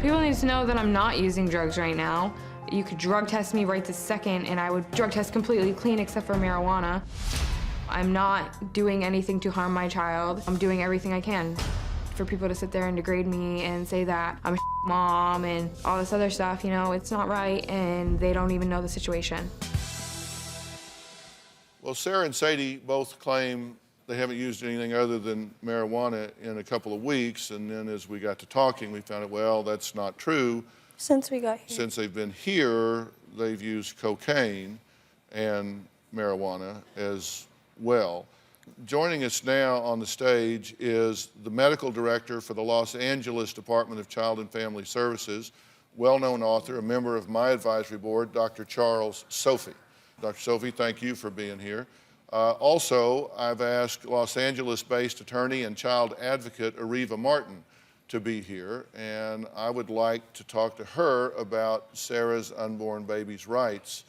People need to know that I'm not using drugs right now. You could drug test me right this second, and I would drug test completely clean except for marijuana. I'm not doing anything to harm my child. I'm doing everything I can. For people to sit there and degrade me and say that I'm a mom and all this other stuff, you know, it's not right, and they don't even know the situation. Well, Sarah and Sadie both claim they haven't used anything other than marijuana in a couple of weeks, and then as we got to talking, we found out, well, that's not true. Since we got here. Since they've been here, they've used cocaine and marijuana as well. Joining us now on the stage is the medical director for the Los Angeles Department of Child and Family Services, well-known author, a member of my advisory board, Dr. Charles Sophie. Dr. Sophie, thank you for being here. Also, I've asked Los Angeles-based attorney and child advocate Areva Martin to be here, and I would like to talk to her about Sarah's unborn baby's rights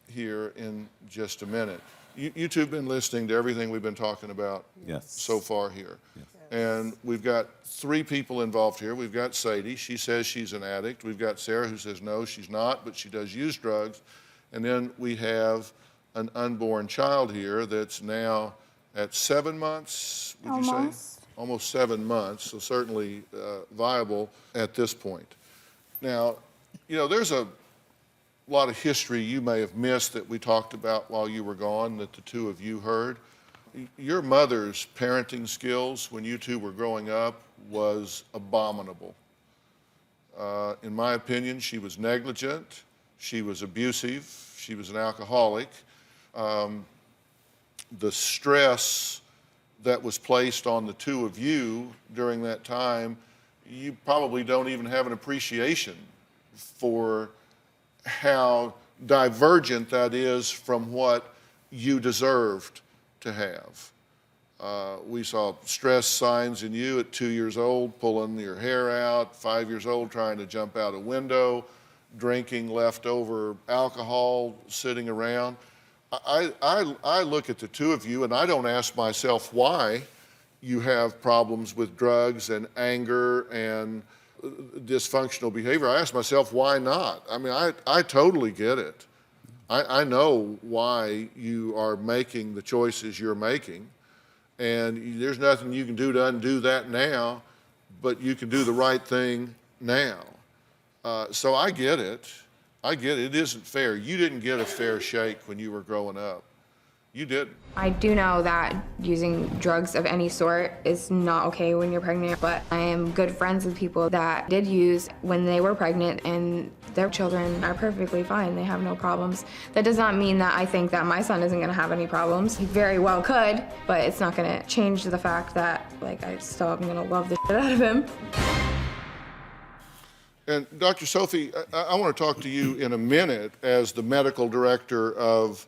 here in just a minute. You two have been listening to everything we've been talking about so far here. Yes. And we've got three people involved here. We've got Sadie. She says she's an addict. We've got Sarah, who says no, she's not, but she does use drugs. And then we have an unborn child here that's now at 7 months, would you say? Almost 7 months, so certainly viable at this point. Now, you know, there's a lot of history you may have missed that we talked about while you were gone that the two of you heard. Your mother's parenting skills when you two were growing up was abominable. In my opinion, she was negligent, she was abusive, she was an alcoholic. The stress that was placed on the two of you during that time, you probably don't even have an appreciation for how divergent that is from what you deserved to have. We saw stress signs in you at 2 years old, pulling your hair out, 5 years old, trying to jump out a window, drinking leftover alcohol, sitting around. I look at the two of you and I don't ask myself why you have problems with drugs and anger and dysfunctional behavior. I ask myself, why not? I mean, I totally get it. I know why you are making the choices you're making, and there's nothing you can do to undo that now, but you can do the right thing now. So I get it. I get it. It isn't fair. You didn't get a fair shake when you were growing up. You didn't. I do know that using drugs of any sort is not okay when you're pregnant, but I am good friends with people that did use when they were pregnant, and their children are perfectly fine. They have no problems. That does not mean that I think that my son isn't gonna have any problems. He very well could, but it's not gonna change the fact that, like, I still am gonna love the shit out of him. And Dr. Sophie, I want to talk to you in a minute as the medical director of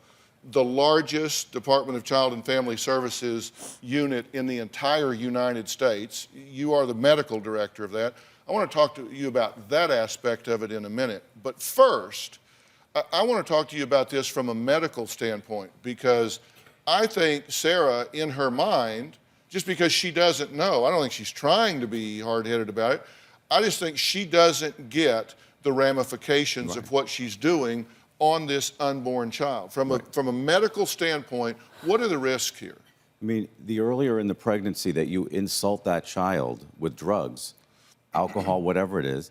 the largest Department of Child and Family Services unit in the entire United States. You are the medical director of that. I want to talk to you about that aspect of it in a minute. But first, I want to talk to you about this from a medical standpoint, because I think Sarah, in her mind, just because she doesn't know, I don't think she's trying to be hard-headed about it, I just think she doesn't get the ramifications of what she's doing on this unborn child. From a medical standpoint, what are the risks here? I mean, the earlier in the pregnancy that you insult that child with drugs, alcohol, whatever it is,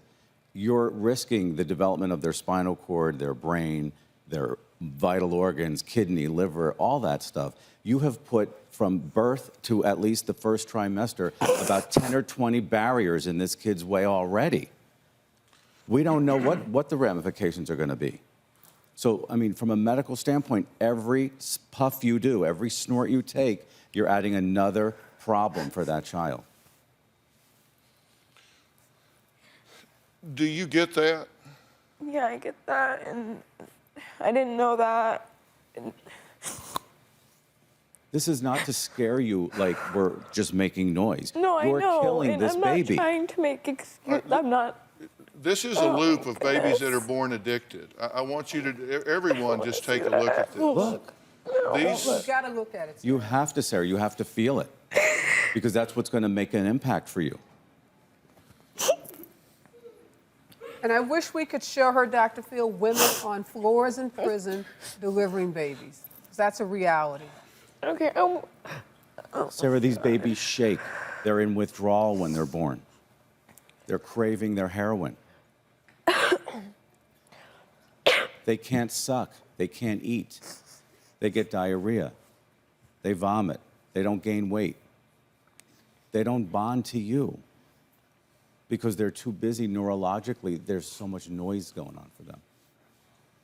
you're risking the development of their spinal cord, their brain, their vital organs, kidney, liver, all that stuff. You have put from birth to at least the first trimester about 10 or 20 barriers in this kid's way already. We don't know what the ramifications are going to be. So, I mean, from a medical standpoint, every puff you do, every snort you take, you're adding another problem for that child. Do you get that? Yeah, I get that, and I didn't know that. This is not to scare you like we're just making noise. No, I know. You're killing and this I'm baby. not trying to make excuses. I'm not. This is a loop of babies that are born addicted. I want you to, everyone, just take a look at this. Look. These, You gotta look at it. You have to, Sarah. You have to feel it. Because that's what's going to make an impact for you. And I wish we could show her, Dr. Phil, women on floors in prison delivering babies. 'Cause that's a reality. Okay. Sarah, these babies shake. They're in withdrawal when they're born. They're craving their heroin. They can't suck. They can't eat. They get diarrhea. They vomit. They don't gain weight. They don't bond to you because they're too busy neurologically. There's so much noise going on for them.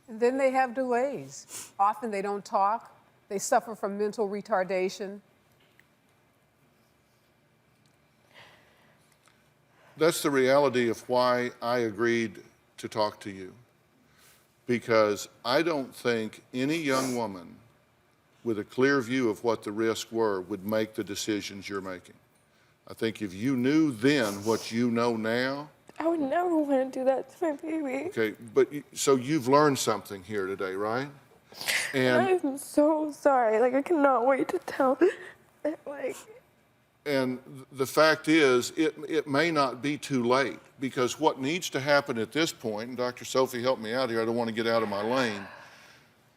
And then they have delays. Often they don't talk. They suffer from mental retardation. That's the reality of why I agreed to talk to you. Because I don't think any young woman with a clear view of what the risks were would make the decisions you're making. I think if you knew then what you know now. I would never want to do that to my baby. Okay, but so you've learned something here today, right? And I'm so sorry. Like, I cannot wait to tell. Like, and the fact is, it may not be too late, because what needs to happen at this point, and Dr. Sophie, help me out here, I don't want to get out of my lane,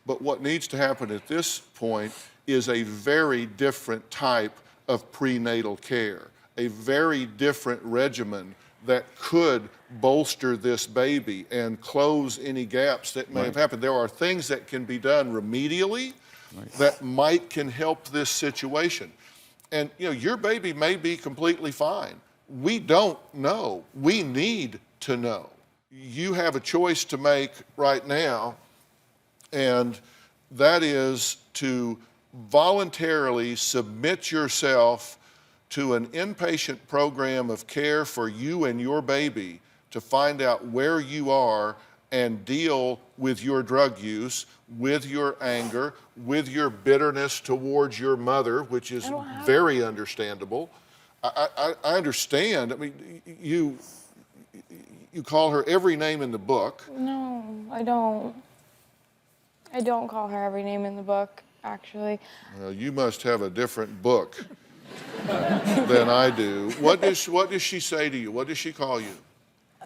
but what needs to happen at this point is a very different type of prenatal care, a very different regimen that could bolster this baby and close any gaps that may have happened. There are things that can be done remedially that can help this situation. And you know, your baby may be completely fine. We don't know. We need to know. You have a choice to make right now, and that is to voluntarily submit yourself to an inpatient program of care for you and your baby to find out where you are and deal with your drug use, with your anger, with your bitterness towards your mother, which is very understandable. I understand. I mean, you call her every name in the book. no, I don't. I don't call her every name in the book, actually. Well, you must have a different book than I do. What does she say to you? What does she call you?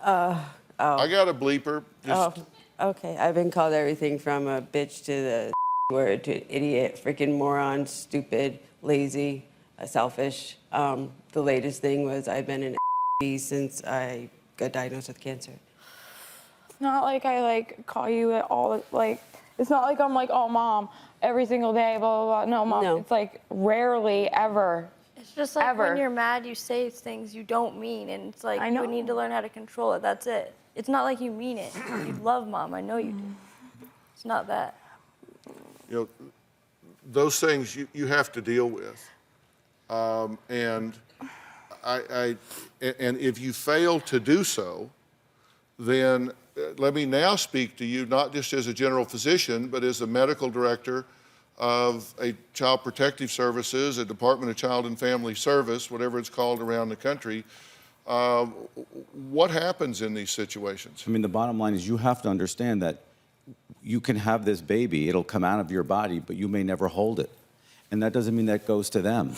I got a bleeper. Just, Okay. I've been called everything from a bitch to the word to idiot, freaking moron, stupid, lazy, selfish. The latest thing was I've been in since I got diagnosed with cancer. It's not like I call you at all. Like, it's not like I'm like, oh, Mom, every single day, blah, blah, blah. No, Mom, No. It's like rarely, ever. It's just like Ever. when you're mad, you say things you don't mean, and it's like I know. you need to learn how to control it. That's it. It's not like you mean it. You love Mom. I know you do. It's not that. you know, those things you have to deal with. And if you fail to do so, then let me now speak to you, not just as a general physician, but as the medical director of a Child Protective Services, a Department of Child and Family Service, whatever it's called around the country. What happens in these situations? I mean, the bottom line is you have to understand that you can have this baby, it'll come out of your body, but you may never hold it. And that doesn't mean that goes to them.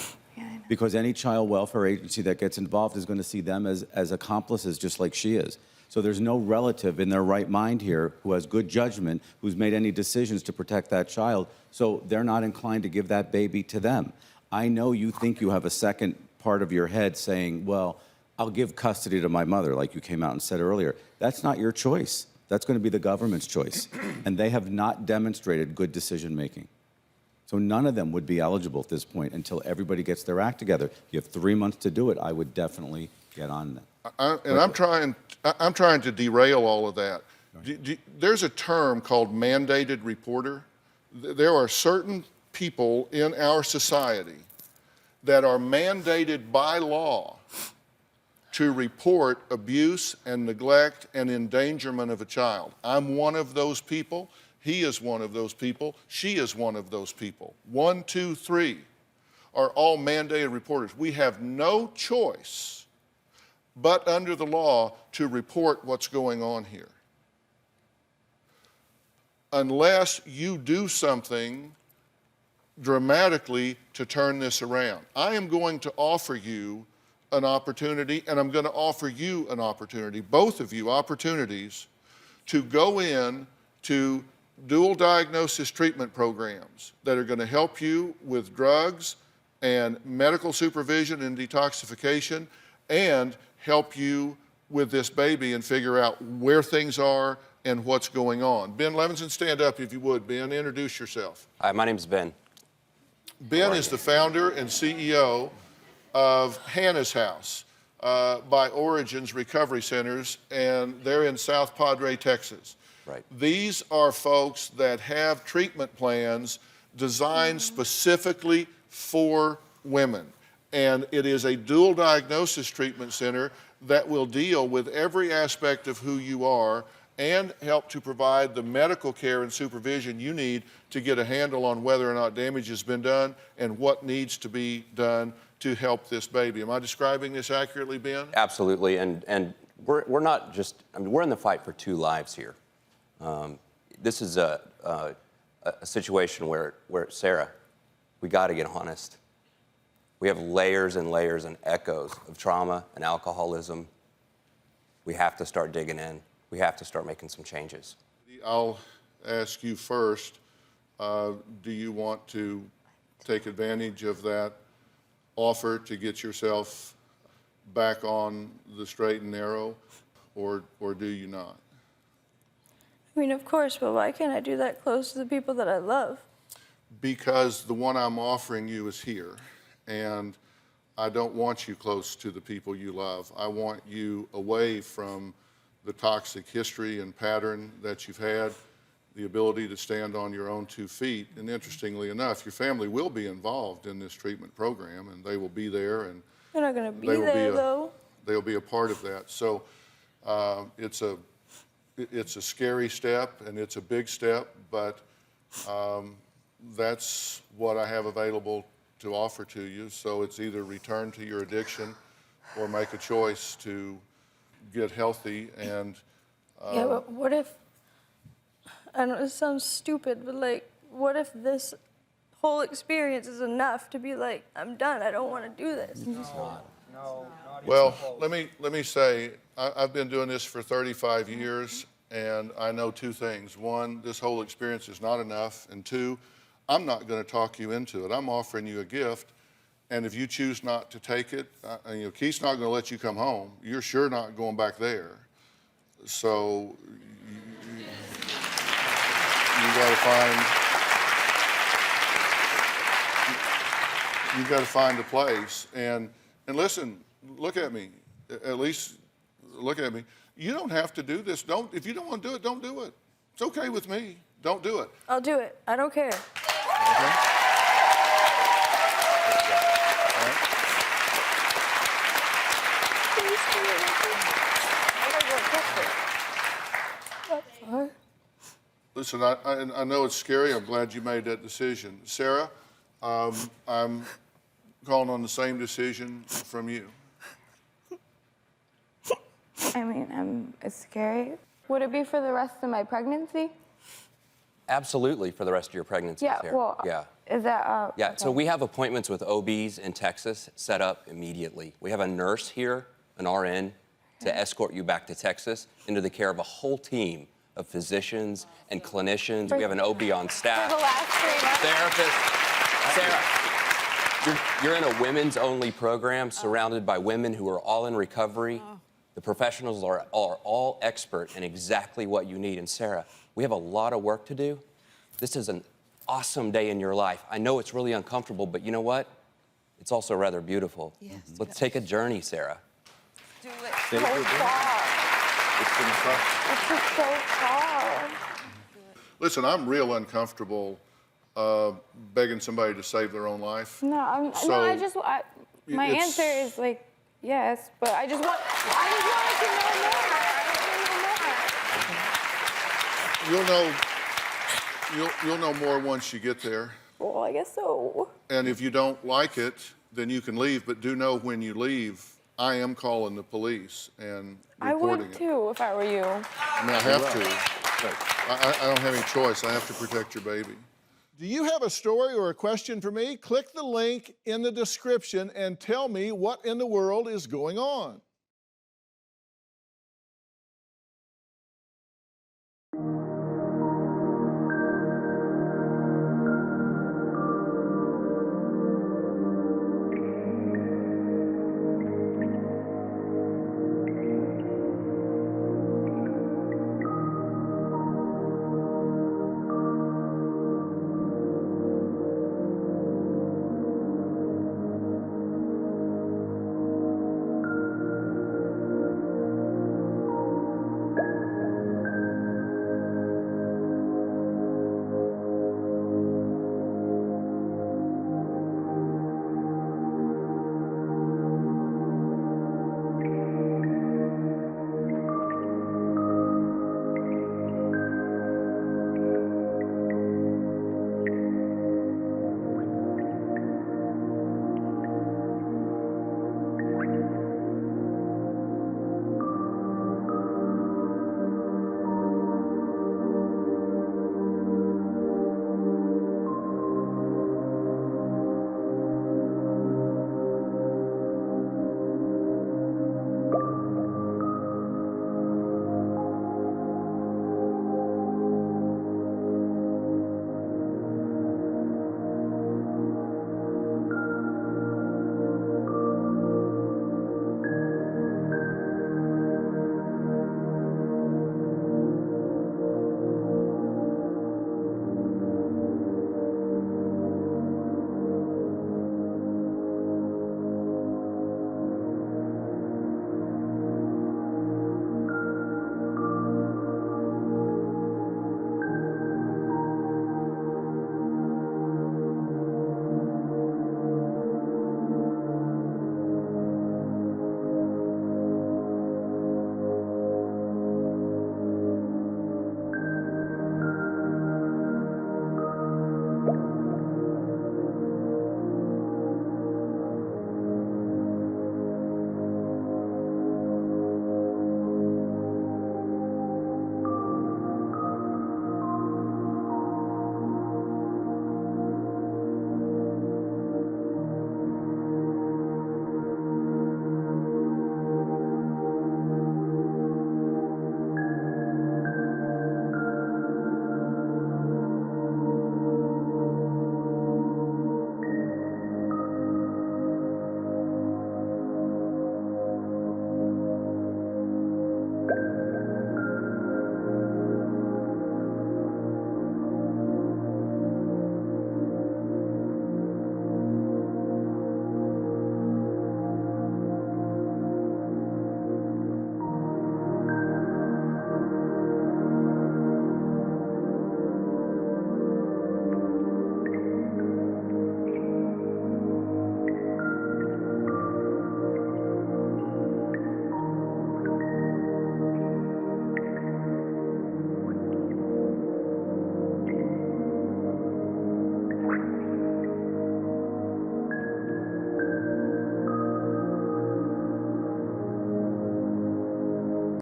Because any child welfare agency that gets involved is going to see them as accomplices, just like she is. So there's no relative in their right mind here who has good judgment, who's made any decisions to protect that child, so they're not inclined to give that baby to them. I know you think you have a second part of your head saying, well, I'll give custody to my mother, like you came out and said earlier. That's not your choice. That's going to be the government's choice. And they have not demonstrated good decision-making. So none of them would be eligible at this point until everybody gets their act together. You have 3 months to do it. I would definitely get on that. I'm trying to derail all of that. There's a term called mandated reporter. There are certain people in our society that are mandated by law to report abuse and neglect and endangerment of a child. I'm one of those people. He is one of those people. She is one of those people. 1, 2, 3 are all mandated reporters. We have no choice but under the law to report what's going on here. Unless you do something dramatically to turn this around. I am going to offer you an opportunity, and I'm going to offer you an opportunity, both of you opportunities, to go in to dual diagnosis treatment programs that are going to help you with drugs and medical supervision and detoxification, and help you with this baby and figure out where things are and what's going on. Ben Levinson, stand up if you would. Ben, introduce yourself. Hi, my name's Ben. Ben is the founder and CEO of Hannah's House by Origins Recovery Centers, and they're in South Padre, Texas. Right. These are folks that have treatment plans designed specifically for women. And it is a dual diagnosis treatment center that will deal with every aspect of who you are and help to provide the medical care and supervision you need to get a handle on whether or not damage has been done and what needs to be done to help this baby. Am I describing this accurately, Ben? Absolutely, and we're not just, I mean, we're in the fight for two lives here. This is a situation where Sarah, we got to get honest. We have layers and layers and echoes of trauma and alcoholism. We have to start digging in. We have to start making some changes. I'll ask you first, do you want to take advantage of that offer to get yourself back on the straight and narrow, or do you not? I mean, of course, but why can't I do that close to the people that I love? Because the one I'm offering you is here, and I don't want you close to the people you love. I want you away from the toxic history and pattern that you've had, the ability to stand on your own 2 feet. And interestingly enough, your family will be involved in this treatment program, and they will be there, and They're not going to be there, though. they'll be a part of that. So it's a scary step, and it's a big step, but that's what I have available to offer to you. So it's either return to your addiction or make a choice to get healthy. And Yeah, but what if, I know this sounds stupid, but like, what if this whole experience is enough to be like, I'm done, I don't want to do this? well, let me say, I've been doing this for 35 years, and I know 2 things. 1, this whole experience is not enough, and 2, I'm not going to talk you into it. I'm offering you a gift, and if you choose not to take it, Keith's not going to let you come home. You're sure not going back there. So you got to find a place. And listen, look at me. At least look at me. You don't have to do this. If you don't want to do it, don't do it. It's okay with me. Don't do it. I'll do it. I don't care. Okay? Listen, I know it's scary. I'm glad you made that decision. Sarah, I'm calling on the same decision from you. I mean, it's scary. Would it be for the rest of my pregnancy? Absolutely, for the rest of your pregnancy, Yeah, Sarah. well, Yeah. is that, Yeah, okay. so we have appointments with OBs in Texas set up immediately. We have a nurse here, an RN, to escort you back to Texas into the care of a whole team of physicians and clinicians. We have an OB on staff. For the last 3 months? Therapist. Sarah, you're in a women's only program surrounded by women who are all in recovery. The professionals are all expert in exactly what you need. And Sarah, we have a lot of work to do. This is an awesome day in your life. I know it's really uncomfortable, but you know what? It's also rather beautiful. Yes. Let's take a journey, Sarah. Do it. So far. It's just so far. Listen, I'm real uncomfortable begging somebody to save their own life. No, my it's- answer is like, yes, but I just wanted to know more. You'll know more once you get there. Well, I guess so. And if you don't like it, then you can leave. But do know when you leave, I am calling the police and I reporting would it. too if I were you. I mean, I have to. I don't have any choice. I have to protect your baby. Do you have a story or a question for me? Click the link in the description and tell me what in the world is going on.